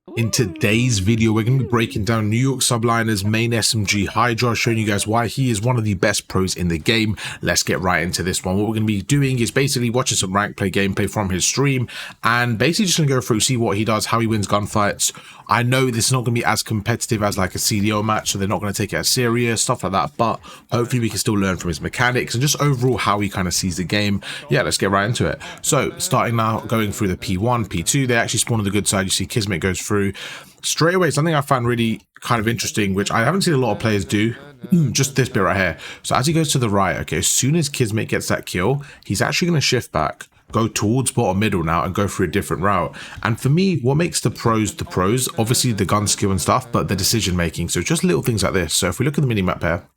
In today's video, we're going to be breaking down New York Subliner's main SMG Hydra, showing you guys why he is one of the best pros in the game. Let's get right into this one. What we're going to be doing is basically watching some rank play gameplay from his stream and basically just going to go through, see what he does, how he wins gunfights. I know this is not going to be as competitive as like a CDL match, so they're not going to take it as serious, stuff like that, but hopefully we can still learn from his mechanics and just overall how he kind of sees the game. Yeah, let's get right into it. So starting now, going through the P1, P2, they actually spawn on the good side. You see Kismet goes through. Straight away, something I found really kind of interesting, which I haven't seen a lot of players do, just this bit right here. So as he goes to the right, okay, as soon as Kismet gets that kill, he's actually going to shift back, go towards bottom middle now and go through a different route. And for me, what makes the pros, obviously the gun skill and stuff, but the decision making. So just little things like this. So if we look at the mini map here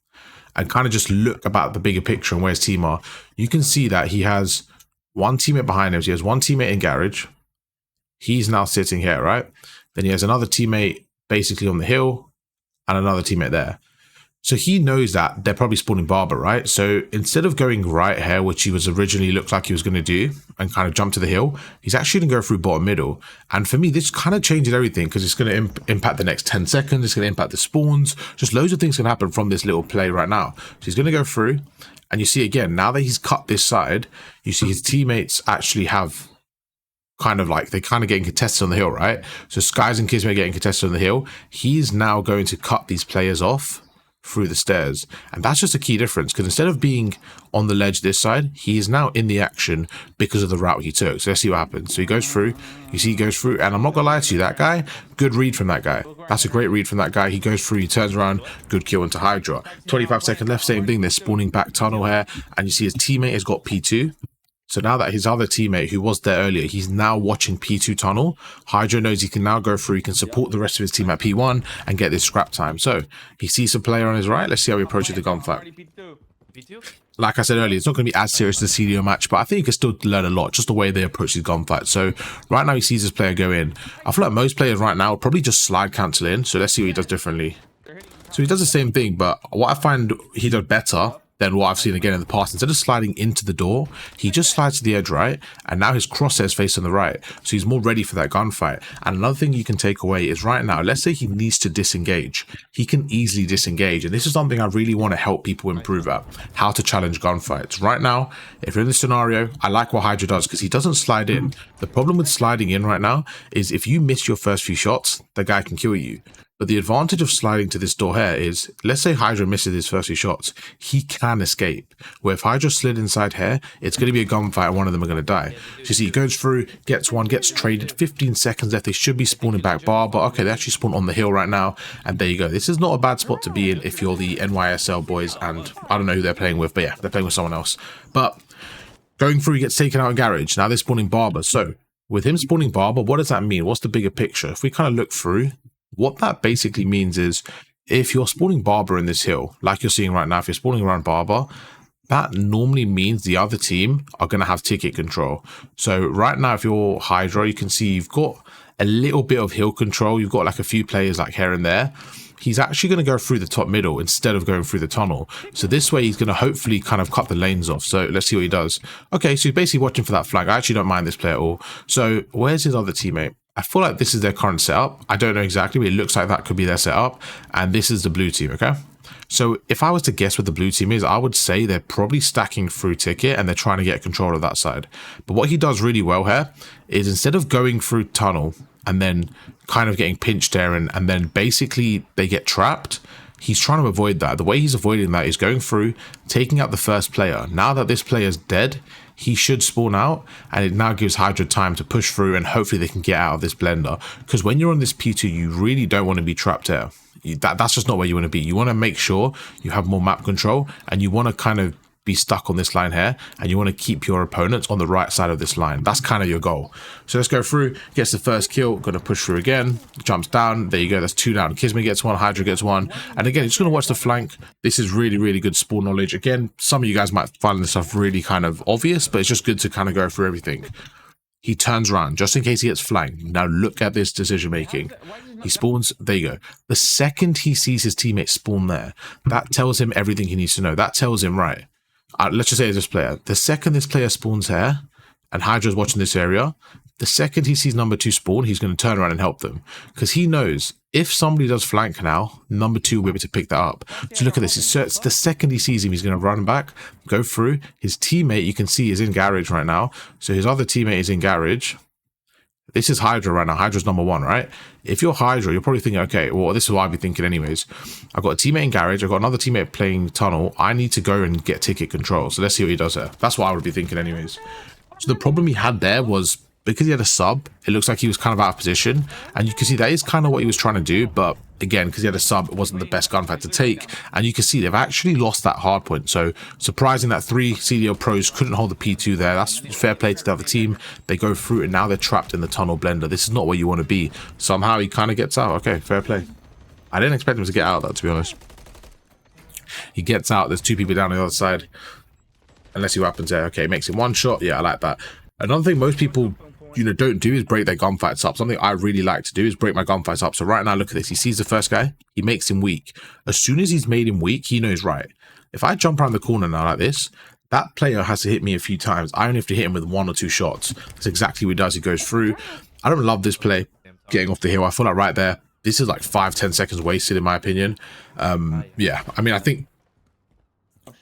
and kind of just look about the bigger picture and where his team are, you can see that he has one teammate behind him. So he has one teammate in garage. He's now sitting here, right? Then he has another teammate basically on the hill and another teammate there. So he knows that they're probably spawning Barber, right? So instead of going right here, which he was originally looked like he was going to do and kind of jump to the hill, he's actually going to go through bottom middle. And for me, this kind of changes everything because it's going to impact the next 10 seconds. It's going to impact the spawns. Just loads of things can happen from this little play right now. So he's going to go through and you see again, now that he's cut this side, you see his teammates actually have kind of like, they're kind of getting contested on the hill, right? So Skies and Kismet are getting contested on the hill. He's now going to cut these players off through the stairs. And that's just a key difference because instead of being on the ledge this side, he is now in the action because of the route he took. So let's see what happens. So he goes through, you see he goes through, and I'm not gonna lie to you, that guy, good read from that guy. That's a great read from that guy. He goes through, he turns around, good kill into Hydra. 25 seconds left, same thing, they're spawning back tunnel here, and you see his teammate has got P2. So now that his other teammate who was there earlier, he's now watching P2 tunnel, Hydra knows he can now go through, he can support the rest of his team at P1 and get this scrap time. So he sees a player on his right. Let's see how he approaches the gunfight. Like I said earlier, it's not going to be as serious as the CDO match, but I think you can still learn a lot, just the way they approach these gunfights. So right now he sees this player go in. I feel like most players right now will probably just slide cancel in. So let's see what he does differently. So he does the same thing, but what I find he does better than what I've seen again in the past, instead of sliding into the door, he just slides to the edge, right? And now his crosshairs face on the right. So he's more ready for that gunfight. And another thing you can take away is right now, let's say he needs to disengage. He can easily disengage. And this is something I really want to help people improve at, how to challenge gunfights. Right now, if you're in this scenario, I like what Hydra does because he doesn't slide in. The problem with sliding in right now is if you miss your first few shots, the guy can kill you. But the advantage of sliding to this door here is, let's say Hydra misses his first few shots, he can escape. Where if Hydra slid inside here, it's going to be a gunfight and one of them are going to die. So you see, he goes through, gets one, gets traded, 15 seconds left, they should be spawning back bar, but okay, they actually spawn on the hill right now, and there you go. This is not a bad spot to be in if you're the NYSL boys, and I don't know who they're playing with, but yeah, they're playing with someone else. But going through, he gets taken out in garage, now they're spawning Barber. So with him spawning Barber, what does that mean? What's the bigger picture? If we kind of look through, what that basically means is if you're spawning Barber in this hill, like you're seeing right now, if you're spawning around Barber, that normally means the other team are going to have ticket control. So right now, if you're Hydra, you can see you've got a little bit of hill control. You've got like a few players like here and there. He's actually going to go through the top middle instead of going through the tunnel. So this way he's going to hopefully kind of cut the lanes off. So let's see what he does. Okay, so he's basically watching for that flag. I actually don't mind this player at all. So where's his other teammate? I feel like this is their current setup. I don't know exactly, but it looks like that could be their setup. And this is the blue team, okay? So if I was to guess what the blue team is, I would say they're probably stacking through ticket and they're trying to get control of that side. But what he does really well here is instead of going through tunnel and then kind of getting pinched there and then basically they get trapped, he's trying to avoid that. The way he's avoiding that is going through, taking out the first player. Now that this player's dead, he should spawn out, and it now gives Hydra time to push through and hopefully they can get out of this blender. Because when you're on this P2, you really don't want to be trapped here. That's just not where you want to be. You want to make sure you have more map control and you want to kind of be stuck on this line here, and you want to keep your opponents on the right side of this line. That's kind of your goal. So let's go through, gets the first kill, going to push through again, jumps down, there you go, that's 2 down. Kismet gets 1, Hydra gets 1, and again, just going to watch the flank. This is really, really good spawn knowledge. Again, some of you guys might find this stuff really kind of obvious, but it's just good to kind of go through everything. He turns around just in case he gets flanked. Now look at this decision making. He spawns, there you go. The second he sees his teammate spawn there, that tells him everything he needs to know. That tells him, right, let's just say this player. The second this player spawns here, and Hydra's watching this area, The second he sees number 2 spawn, he's going to turn around and help them, because he knows if somebody does flank now, number 2 will be able to pick that up. So look at this. It's the second he sees him, he's going to run back, go through. His teammate, you can see, is in garage right now. So his other teammate is in garage. This is Hydra right now. Hydra's number 1, right? If you're Hydra, you're probably thinking, okay, well, this is what I'd be thinking anyways. I've got a teammate in garage. I've got another teammate playing tunnel. I need to go and get ticket control. So let's see what he does there. That's what I would be thinking anyways. So the problem he had there was, because he had a sub, it looks like he was kind of out of position. And you can see that is kind of what he was trying to do. But again, because he had a sub, it wasn't the best gunfight to take. And you can see they've actually lost that hard point. So surprising that 3 CDL pros couldn't hold the P2 there. That's fair play to the other team. They go through and now they're trapped in the tunnel blender. This is not where you want to be. Somehow he kind of gets out. Okay, fair play. I didn't expect him to get out of that, to be honest. He gets out. There's 2 people down the other side. And let's see what happens there. Okay, makes him 1 shot. Yeah, I like that. Another thing most people, don't do is break their gunfights up. Something I really like to do is break my gunfights up. So right now, look at this. He sees the first guy. He makes him weak. As soon as he's made him weak, he knows, right, if I jump around the corner now like this, that player has to hit me a few times. I only have to hit him with 1 or 2 shots. That's exactly what he does. He goes through. I don't love this play, getting off the hill. I feel like right there, this is like 5-10 seconds wasted in my opinion. Yeah, I mean, I think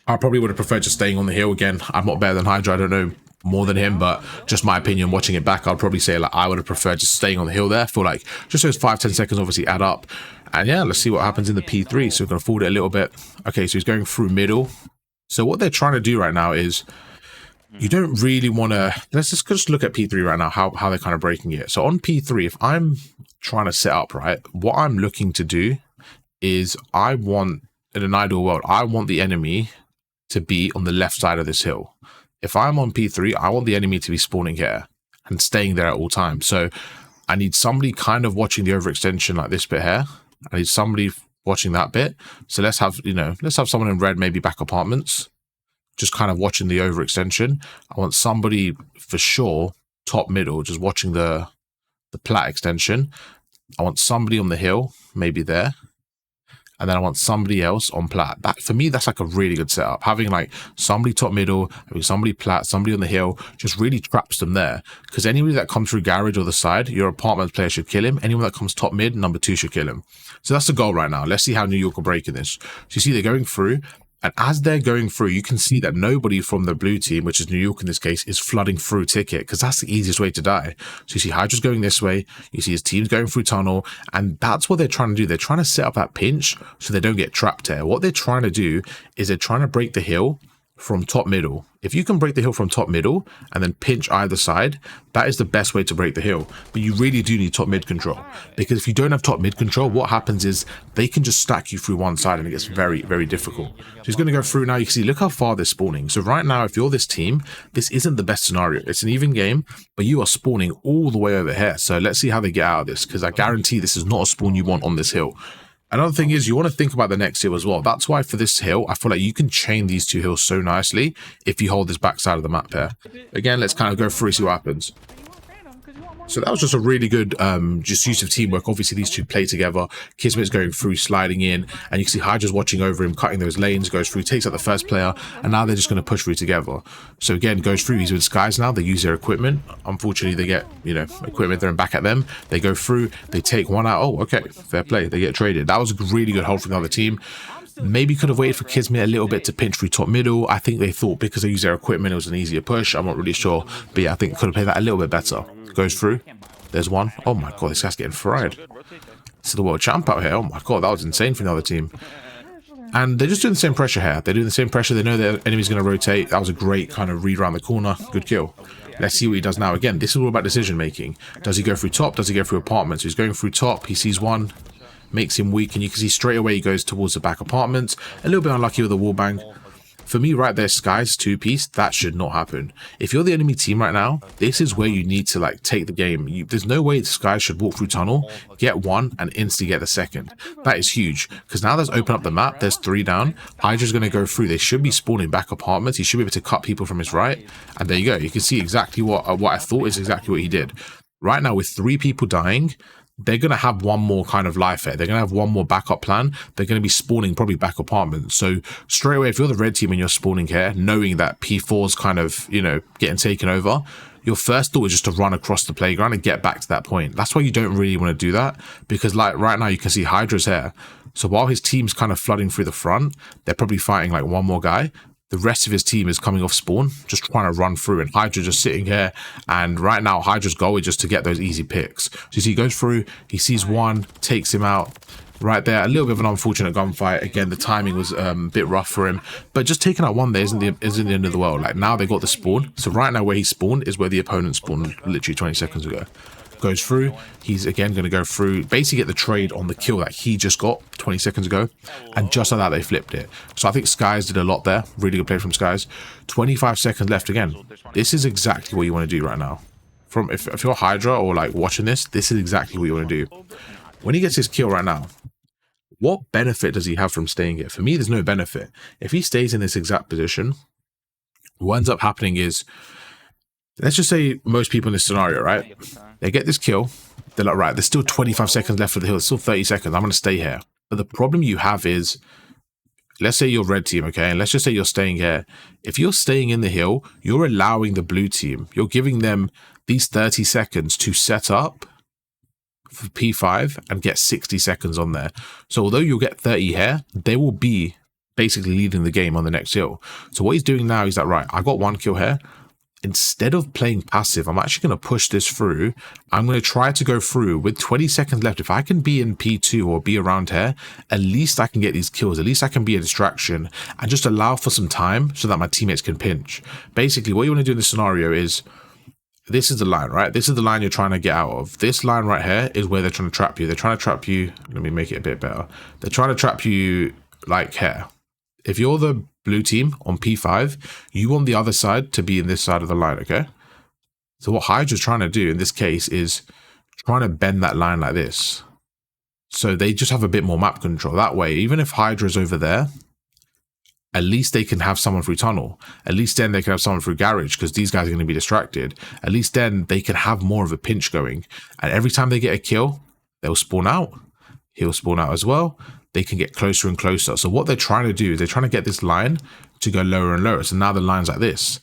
I probably would have preferred just staying on the hill. Again, I'm not better than Hydra. I don't know more than him, but just my opinion watching it back, I'd probably say like I would have preferred just staying on the hill there. I feel like just those 5-10 seconds obviously add up. And yeah, let's see what happens in the P3. So we're going to forward it a little bit. Okay, so he's going through middle. So what they're trying to do right now is, you don't really want to, let's just look at P3 right now, how they're kind of breaking it. So on P3, if I'm trying to set up, right, what I'm looking to do is I want, in an ideal world, I want the enemy to be on the left side of this hill. If I'm on P3, I want the enemy to be spawning here and staying there at all times. So I need somebody kind of watching the overextension like this bit here. I need somebody watching that bit. So let's have, let's have someone in red, maybe back apartments, just kind of watching the overextension. I want somebody for sure, top middle, just watching the plat extension. I want somebody on the hill, maybe there. And then I want somebody else on plat. That, for me, that's like a really good setup. Having like somebody top middle, having somebody plat, somebody on the hill, just really traps them there. Because anybody that comes through garage or the side, your apartment player should kill him. Anyone that comes top mid, number 2 should kill him. So that's the goal right now. Let's see how New York are breaking this. So you see they're going through. And as they're going through, you can see that nobody from the blue team, which is New York in this case, is flooding through ticket, because that's the easiest way to die. So you see Hydra's going this way, you see his team's going through tunnel, and that's what they're trying to do. They're trying to set up that pinch so they don't get trapped here. What they're trying to do is they're trying to break the hill from top middle. If you can break the hill from top middle and then pinch either side, that is the best way to break the hill. But you really do need top mid control, because if you don't have top mid control, what happens is they can just stack you through one side and it gets very, very difficult. So he's going to go through now. You can see, look how far they're spawning. So right now, if you're this team, this isn't the best scenario. It's an even game, but you are spawning all the way over here. So let's see how they get out of this, because I guarantee this is not a spawn you want on this hill. Another thing is you want to think about the next hill as well. That's why for this hill, I feel like you can chain these 2 hills so nicely if you hold this back side of the map here. Again, let's kind of go through, see what happens. So that was just a really good just use of teamwork. Obviously, these 2 play together. Kismet's going through, sliding in, and you can see Hydra's watching over him, cutting those lanes, goes through, takes out the first player, and now they're just going to push through together. So again, goes through, he's with Skies now, they use their equipment. Unfortunately, they get, equipment thrown back at them. They go through, they take one out. Oh, okay, fair play. They get traded. That was a really good hold from the other team. Maybe could have waited for Kismet a little bit to pinch through top middle. I think they thought because they used their equipment, it was an easier push. I'm not really sure. But yeah, I think could have played that a little bit better. Goes through. There's one. Oh my god, this guy's getting fried. This is the world champ out here. Oh my god, that was insane from the other team. And they're just doing the same pressure here. They're doing the same pressure. They know their enemy's going to rotate. That was a great kind of read around the corner. Good kill. Let's see what he does now. Again, this is all about decision making. Does he go through top? Does he go through apartments? So he's going through top. He sees one. Makes him weak. And you can see straight away he goes towards the back apartments. A little bit unlucky with the wallbang. For me, right there, Sky's 2-piece, that should not happen. If you're the enemy team right now, this is where you need to like take the game. There's no way Sky should walk through tunnel, get one, and instantly get the second. That is huge, because now there's open up the map. There's 3 down. Hydra's going to go through. They should be spawning back apartments. He should be able to cut people from his right. And there you go. You can see exactly what I thought is exactly what he did. Right now, with 3 people dying, they're going to have one more kind of life here. They're going to have one more backup plan. They're going to be spawning probably back apartments. So straight away, if you're the red team and you're spawning here, knowing that P4's kind of, getting taken over, your first thought is just to run across the playground and get back to that point. That's why you don't really want to do that, because like right now you can see Hydra's here. So while his team's kind of flooding through the front, they're probably fighting like one more guy. The rest of his team is coming off spawn, just trying to run through, and Hydra just sitting here. And right now, Hydra's goal is just to get those easy picks. So you see, he goes through, he sees one, takes him out. Right there, a little bit of an unfortunate gunfight. Again, the timing was a bit rough for him, but just taking out one there isn't the end of the world. Like now they got the spawn. So right now where he spawned is where the opponent spawned literally 20 seconds ago. Goes through, he's again going to go through, basically get the trade on the kill that he just got 20 seconds ago, and just like that they flipped it. So I think Skies did a lot there. Really good play from Skies. 25 seconds left again. This is exactly what you want to do right now. From if you're Hydra or like watching this is exactly what you want to do. When he gets his kill right now, what benefit does he have from staying here? For me, there's no benefit. If he stays in this exact position, what ends up happening is, let's just say most people in this scenario, right? They get this kill. They're like, right, there's still 25 seconds left for the hill. There's still 30 seconds. I'm going to stay here. But the problem you have is, let's say you're red team, okay? And let's just say you're staying here. If you're staying in the hill, you're allowing the blue team. You're giving them these 30 seconds to set up for P5 and get 60 seconds on there. So although you'll get 30 here, they will be basically leading the game on the next hill. So what he's doing now is that, right, I got one kill here. Instead of playing passive, I'm actually going to push this through. I'm going to try to go through with 20 seconds left. If I can be in P2 or be around here, at least I can get these kills. At least I can be a distraction and just allow for some time so that my teammates can pinch. Basically, what you want to do in this scenario is, this is the line, right? This is the line you're trying to get out of. This line right here is where they're trying to trap you. They're trying to trap you. Let me make it a bit better. They're trying to trap you like here. If you're the blue team on P5, you want the other side to be in this side of the line, okay? So what Hydra's trying to do in this case is trying to bend that line like this. So they just have a bit more map control. That way, even if Hydra's over there, at least they can have someone through tunnel. At least then they can have someone through garage, because these guys are going to be distracted. At least then they can have more of a pinch going. And every time they get a kill, they'll spawn out. He'll spawn out as well. They can get closer and closer. So what they're trying to do is they're trying to get this line to go lower and lower. So now the line's like this.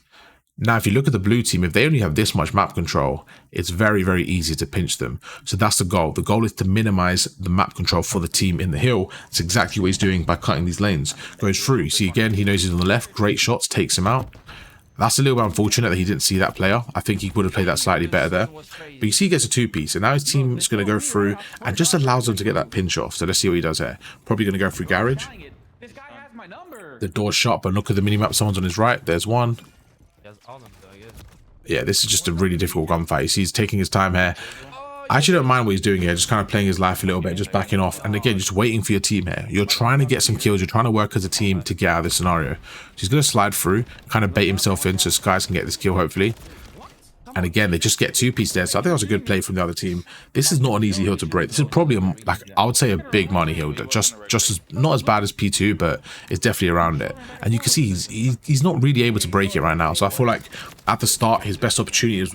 Now, if you look at the blue team, if they only have this much map control, it's very, very easy to pinch them. So that's the goal. The goal is to minimize the map control for the team in the hill. That's exactly what he's doing by cutting these lanes. Goes through. See, again, he knows he's on the left. Great shots, takes him out. That's a little bit unfortunate that he didn't see that player. I think he would have played that slightly better there. But you see he gets a two-piece, and now his team is going to go through and just allows him to get that pinch off. So let's see what he does here. Probably going to go through garage. The door's shut, but look at the minimap. Someone's on his right. There's one. Yeah, this is just a really difficult gunfight. You see he's taking his time here. I actually don't mind what he's doing here, just kind of playing his life a little bit, just backing off. And again, just waiting for your team here. You're trying to get some kills. You're trying to work as a team to get out of this scenario. So he's going to slide through, kind of bait himself in so Skies can get this kill, hopefully. And again, they just get two-piece there. So I think that was a good play from the other team. This is not an easy hill to break. This is probably, like, I would say a big money hill. Just as, not as bad as P2, but it's definitely around it. And you can see he's not really able to break it right now. So I feel like at the start, his best opportunity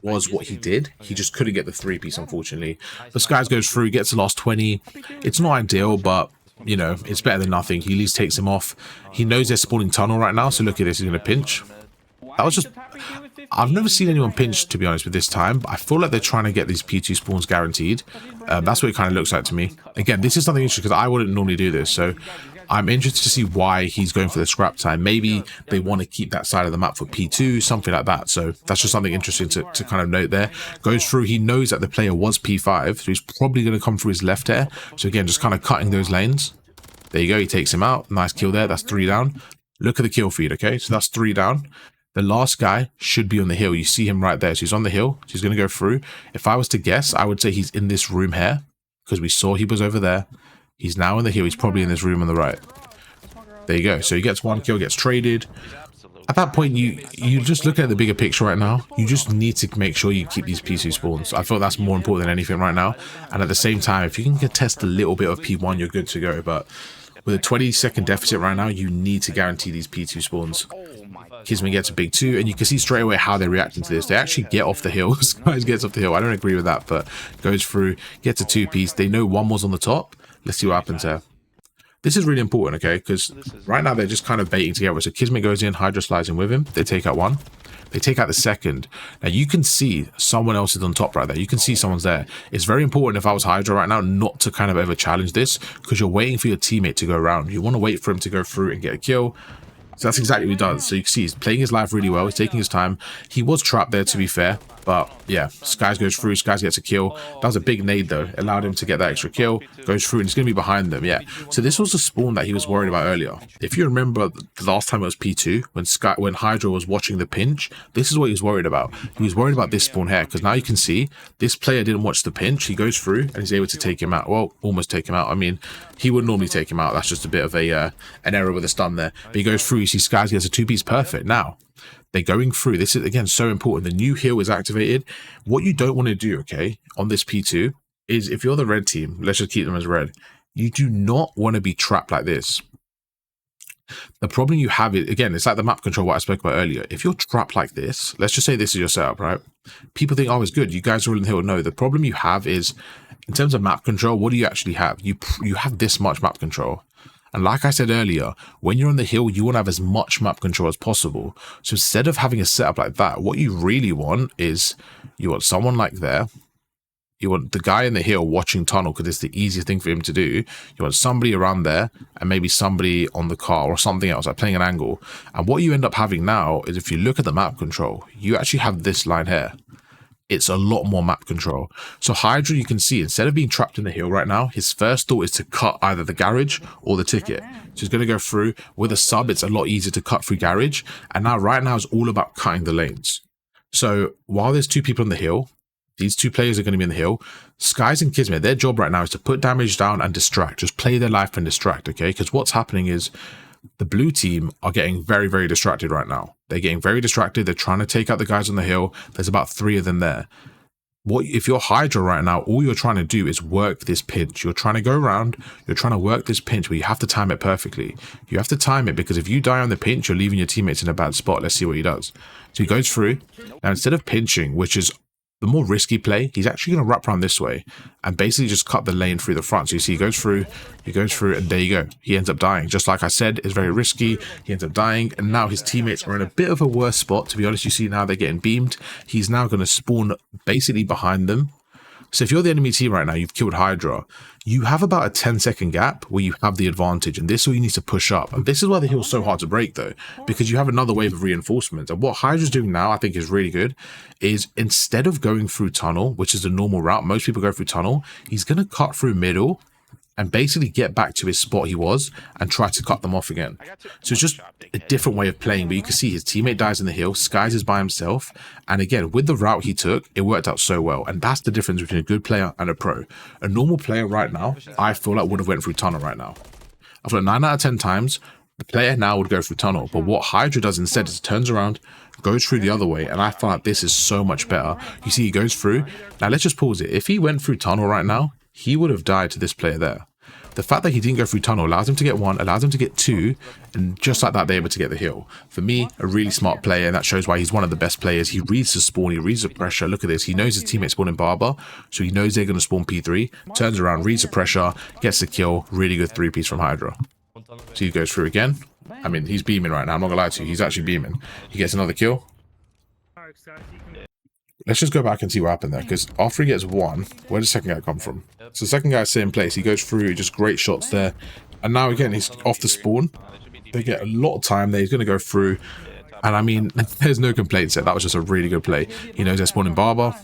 was what he did. He just couldn't get the three-piece, unfortunately. But Skies goes through, gets the last 20. It's not ideal, but, you know, it's better than nothing. He at least takes him off. He knows they're spawning tunnel right now, so look at this. He's going to pinch. That was just... I've never seen anyone pinch, to be honest, with this time, but I feel like they're trying to get these P2 spawns guaranteed. That's what it kind of looks like to me. Again, this is something interesting because I wouldn't normally do this, so I'm interested to see why he's going for the scrap time. Maybe they want to keep that side of the map for P2, something like that. So that's just something interesting to kind of note there. Goes through, he knows that the player was P5, so he's probably going to come through his left here. So again, just kind of cutting those lanes. There you go, he takes him out. Nice kill there, that's 3 down. Look at the kill feed, okay? So that's 3 down. The last guy should be on the hill. You see him right there. So he's on the hill. So he's going to go through. If I was to guess, I would say he's in this room here because we saw he was over there. He's now in the hill. He's probably in this room on the right. There you go. So he gets 1 kill, gets traded. At that point, you're just looking at the bigger picture right now. You just need to make sure you keep these P2 spawns. I feel that's more important than anything right now. And at the same time, if you can contest a little bit of P1, you're good to go. But with a 20-second deficit right now, you need to guarantee these P2 spawns. Kismet gets a big 2, and you can see straight away how they're reacting to this. They actually get off the hill. Skies gets off the hill. I don't agree with that, but goes through, gets a 2-piece. They know one was on the top. Let's see what happens there. This is really important, okay? Because right now they're just kind of baiting together. So Kismet goes in, Hydra slides in with him. They take out one. They take out the second. Now you can see someone else is on top right there. You can see someone's there. It's very important if I was Hydra right now not to kind of ever challenge this, because you're waiting for your teammate to go around. You want to wait for him to go through and get a kill. So that's exactly what he does. So you can see he's playing his life really well. He's taking his time. He was trapped there, to be fair. But yeah, Skies goes through. Skies gets a kill. That was a big nade, though. It allowed him to get that extra kill. Goes through, and he's going to be behind them. Yeah. So this was the spawn that he was worried about earlier. If you remember the last time it was P2, when Hydra was watching the pinch, this is what he was worried about. He was worried about this spawn here, because now you can see this player didn't watch the pinch. He goes through, and he's able to take him out. Well, almost take him out. I mean, he would normally take him out. That's just a bit of an error with a stun there. But he goes through. You see Skies gets a 2-piece perfect. Now, they're going through. This is, again, so important. The new heal is activated. What you don't want to do, okay, on this P2 is if you're the red team, let's just keep them as red. You do not want to be trapped like this. The problem you have is, again, it's like the map control what I spoke about earlier. If you're trapped like this, let's just say this is your setup, right? People think, oh, it's good. You guys are all in the hill. No, the problem you have is, in terms of map control, what do you actually have? You have this much map control. And like I said earlier, when you're on the hill, you want to have as much map control as possible. So instead of having a setup like that, what you really want is, you want someone like there. You want the guy in the hill watching tunnel, because it's the easiest thing for him to do. You want somebody around there, and maybe somebody on the car or something else, like playing an angle. And what you end up having now is, if you look at the map control, you actually have this line here. It's a lot more map control. So Hydra, you can see, instead of being trapped in the hill right now, his first thought is to cut either the garage or the ticket. So he's going to go through. With a sub, it's a lot easier to cut through garage. And now right now is all about cutting the lanes. So while there's two people on the hill, these two players are going to be in the hill. Skies and Kismet, their job right now is to put damage down and distract. Just play their life and distract, okay? Because what's happening is, the blue team are getting very, very distracted right now. They're getting very distracted. They're trying to take out the guys on the hill. There's about 3 of them there. If you're Hydra right now, all you're trying to do is work this pinch. You're trying to go around. You're trying to work this pinch, but you have to time it perfectly. You have to time it, because if you die on the pinch, you're leaving your teammates in a bad spot. Let's see what he does. So he goes through. Now, instead of pinching, which is the more risky play, he's actually going to wrap around this way and basically just cut the lane through the front. So you see he goes through, and there you go. He ends up dying. Just like I said, it's very risky. He ends up dying, and now his teammates are in a bit of a worse spot. To be honest, you see now they're getting beamed. He's now going to spawn basically behind them. So if you're the enemy team right now, you've killed Hydra, you have about a 10-second gap where you have the advantage, and this is where you need to push up. And this is why the hill's so hard to break, though, because you have another wave of reinforcements. And what Hydra's doing now, I think, is really good, is instead of going through tunnel, which is the normal route, most people go through tunnel, he's going to cut through middle and basically get back to his spot he was and try to cut them off again. So it's just a different way of playing, but you can see his teammate dies in the hill, Skies is by himself, and again, with the route he took, it worked out so well, and that's the difference between a good player and a pro. A normal player right now, I feel like would have went through tunnel right now. I feel like 9 out of 10 times, the player now would go through tunnel, but what Hydra does instead is turns around, goes through the other way, and I feel like this is so much better. You see he goes through. Now let's just pause it. If he went through tunnel right now, he would have died to this player there. The fact that he didn't go through tunnel allows him to get 1, allows him to get 2, and just like that, they're able to get the hill. For me, a really smart player, and that shows why he's one of the best players. He reads the spawn, he reads the pressure. Look at this. He knows his teammates spawn in Barber, so he knows they're going to spawn P3, turns around, reads the pressure, gets the kill. Really good 3-piece from Hydra. So he goes through again. I mean, he's beaming right now. I'm not going to lie to you. He's actually beaming. He gets another kill. Let's just go back and see what happened there, because after he gets 1, where did the second guy come from? So the second guy's same place. He goes through, just great shots there. And now again, he's off the spawn. They get a lot of time there. He's going to go through. And I mean, there's no complaints there. That was just a really good play. He knows they're spawning Barber.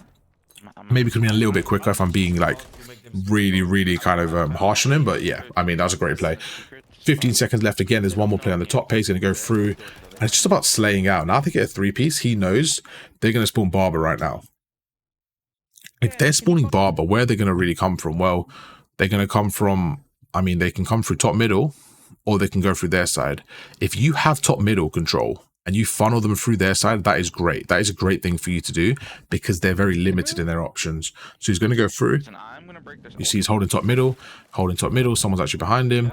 Maybe could have been a little bit quicker if I'm being like really, really kind of harsh on him. But yeah, I mean, that was a great play. 15 seconds left again. There's one more play on the top page. Going to go through. And it's just about slaying out. Now they get a 3-piece. He knows they're going to spawn Barber right now. If they're spawning Barber, where are they going to really come from? Well, they're going to come from, I mean, they can come through top middle, or they can go through their side. If you have top middle control and you funnel them through their side, that is great. That is a great thing for you to do, because they're very limited in their options. So he's going to go through. You see he's holding top middle. Someone's actually behind him.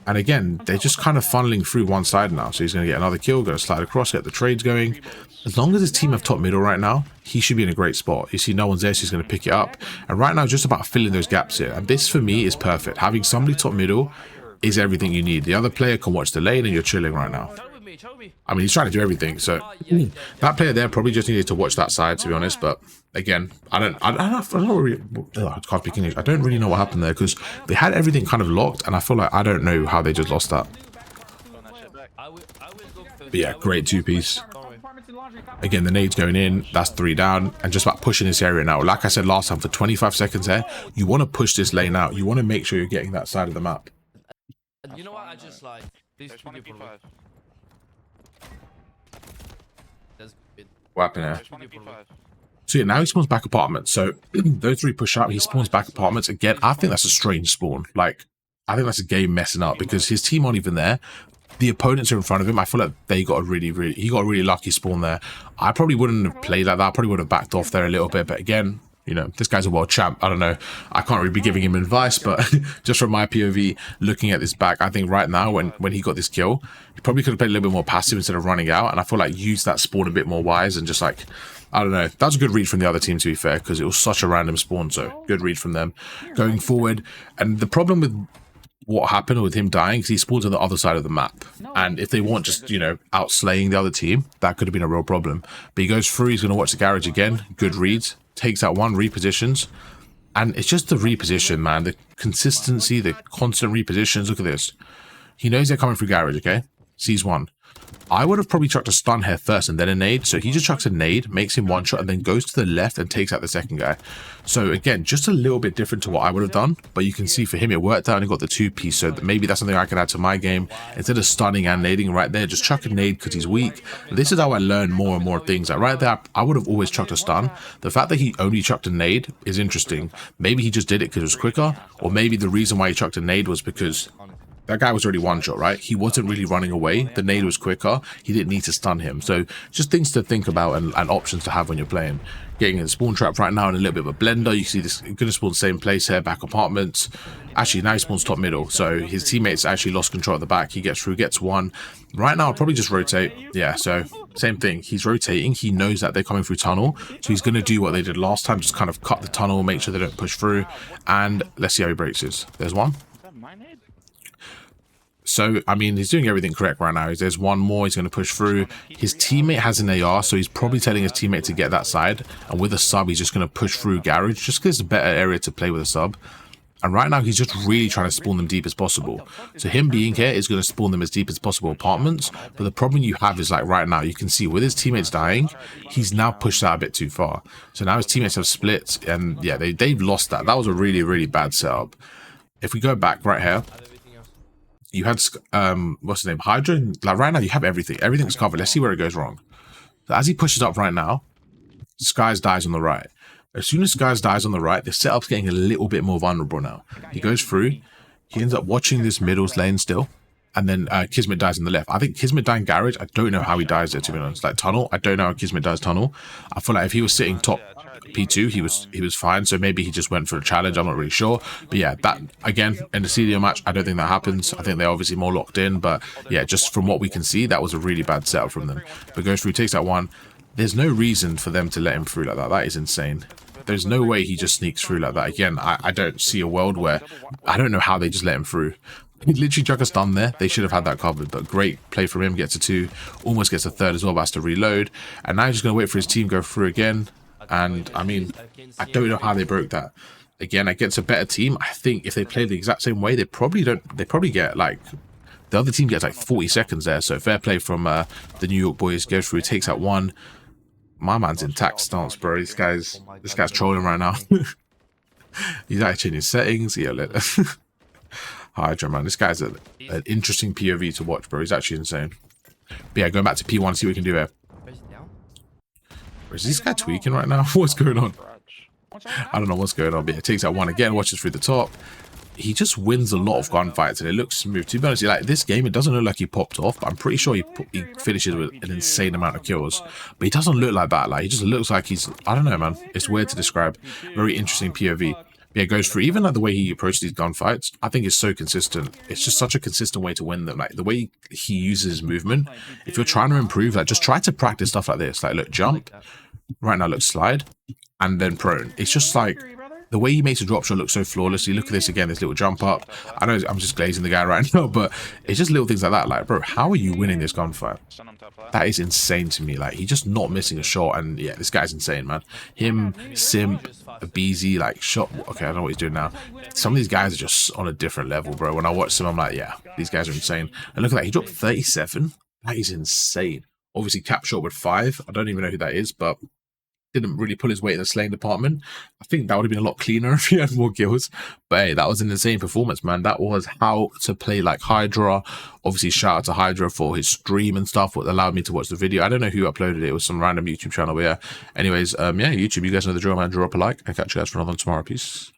And again, they're just kind of funneling through one side now. So he's going to get another kill, going to slide across, get the trades going. As long as his team have top middle right now, he should be in a great spot. You see no one's there, so he's going to pick it up. And right now, just about filling those gaps here. And this, for me, is perfect. Having somebody top middle is everything you need. The other player can watch the lane and you're chilling right now. I mean, he's trying to do everything, so that player there probably just needed to watch that side, to be honest. But again, I don't really, I can't speak English. I don't really know what happened there because they had everything kind of locked, and I feel like I don't know how they just lost that. But yeah, great two-piece. Again, the nade's going in. That's 3 down, and just about pushing this area now. Like I said last time, for 25 seconds there, you want to push this lane out. You want to make sure you're getting that side of the map. You know what? I just like these 2 people. What happened here? So yeah, now he spawns back apartments. So those 3 push out, he spawns back apartments. Again, I think that's a strange spawn. Like, I think that's a game messing up because his team aren't even there. The opponents are in front of him. I feel like he got a really lucky spawn there. I probably wouldn't have played like that. I probably would have backed off there a little bit. But again, you know, this guy's a world champ. I don't know. I can't really be giving him advice, but just from my POV, looking at this back, I think right now when he got this kill, he probably could have played a little bit more passive instead of running out. And I feel like use that spawn a bit more wise and just like, I don't know. That was a good read from the other team, to be fair, because it was such a random spawn. So good read from them going forward. And the problem with what happened with him dying is he spawned on the other side of the map, and if they want just, you know, outslaying the other team, that could have been a real problem. But he goes through, he's going to watch the garage again, good reads, takes out 1, repositions, and it's just the reposition, man, the consistency, the constant repositions. Look at this, he knows they're coming through garage, okay, sees 1. I would have probably chucked a stun here first and then a nade. So he just chucks a nade, makes him 1 shot, and then goes to the left and takes out the second guy. So again, just a little bit different to what I would have done. But you can see for him, it worked out and he got the 2-piece. So maybe that's something I can add to my game. Instead of stunning and nading right there, just chuck a nade because he's weak. This is how I learn more and more things. Like right there, I would have always chucked a stun. The fact that he only chucked a nade is interesting. Maybe he just did it because it was quicker. Or maybe the reason why he chucked a nade was because that guy was already 1 shot, right? He wasn't really running away. The nade was quicker. He didn't need to stun him. So just things to think about and options to have when you're playing. Getting in the spawn trap right now in a little bit of a blender. You see this going to spawn the same place here, back apartments. Actually, now he spawns top middle. So his teammates actually lost control at the back. He gets through, gets 1. Right now, I'll probably just rotate. Yeah, so same thing. He's rotating. He knows that they're coming through tunnel. So he's going to do what they did last time. Just kind of cut the tunnel, make sure they don't push through. And let's see how he breaks this. There's 1. So, I mean, he's doing everything correct right now. There's 1 more. He's going to push through. His teammate has an AR, so he's probably telling his teammate to get that side. And with a sub, he's just going to push through garage, just because it's a better area to play with a sub. And right now, he's just really trying to spawn them deep as possible. So him being here is going to spawn them as deep as possible apartments. But the problem you have is, like, right now, you can see with his teammates dying, he's now pushed out a bit too far. So now his teammates have split, and yeah, they've lost that. That was a really, really bad setup. If we go back right here, you had, what's his name, Hydra? Like right now, you have everything. Everything's covered. Let's see where it goes wrong. So as he pushes up right now, Skies dies on the right. As soon as Skies dies on the right, the setup's getting a little bit more vulnerable now. He goes through. He ends up watching this middle's lane still. And then Kismet dies on the left. I think Kismet dying garage, I don't know how he dies there, to be honest. Like tunnel, I don't know how Kismet dies tunnel. I feel like if he was sitting top P2, he was fine. So maybe he just went for a challenge. I'm not really sure. But yeah, that again in the CDL match, I don't think that happens. I think they're obviously more locked in. But yeah, just from what we can see, that was a really bad setup from them. But goes through, takes that 1. There's no reason for them to let him through like that. That is insane. There's no way he just sneaks through like that. Again, I don't see a world where I don't know how they just let him through. He literally chuck a stun there. They should have had that covered, but great play from him. Gets a 2, almost gets a 3rd as well, but has to reload. And now he's just going to wait for his team to go through again. And I mean, I don't know how they broke that. Again, against a better team, I think if they play the exact same way, they probably get like, the other team gets like 40 seconds there. So fair play from the New York boys. Goes through, takes out 1. My man's in tax stance, bro. This guy's trolling right now. He's actually changing settings. Yeah, Hydra, man. This guy's an interesting POV to watch, bro. He's actually insane. But yeah, going back to P1, see what we can do here. Is this guy tweaking right now? What's going on? I don't know what's going on, but it takes out 1 again, watches through the top. He just wins a lot of gunfights, and it looks smooth. To be honest, like this game, it doesn't look like he popped off, but I'm pretty sure he finishes with an insane amount of kills. But he doesn't look like that. Like, he just looks like he's, I don't know, man. It's weird to describe. Very interesting POV. Yeah, goes through, even like the way he approaches these gunfights, I think is so consistent. It's just such a consistent way to win them. Like the way he uses his movement, if you're trying to improve, like just try to practice stuff like this. Like look, jump, right now look, slide, and then prone. It's just like, the way he makes a drop shot look so flawlessly. Look at this again, this little jump up. I know I'm just glazing the guy right now, but it's just little things like that. Like, bro, how are you winning this gunfight? That is insane to me. Like, he's just not missing a shot. And yeah, this guy's insane, man. Him, Simp, BZ, like, shot. Okay, I don't know what he's doing now. Some of these guys are just on a different level, bro. When I watch them, I'm like, yeah, these guys are insane. And look at that. He dropped 37. That is insane. Obviously, cap shot with 5. I don't even know who that is, but didn't really pull his weight in the slaying department. I think that would have been a lot cleaner if he had more kills. But hey, that was an insane performance, man. That was how to play like Hydra. Obviously, shout out to Hydra for his stream and stuff, what allowed me to watch the video. I don't know who uploaded it. It was some random YouTube channel, but yeah. Anyways, yeah, YouTube, you guys know the drill, man. Drop a like and catch you guys for another one tomorrow. Peace.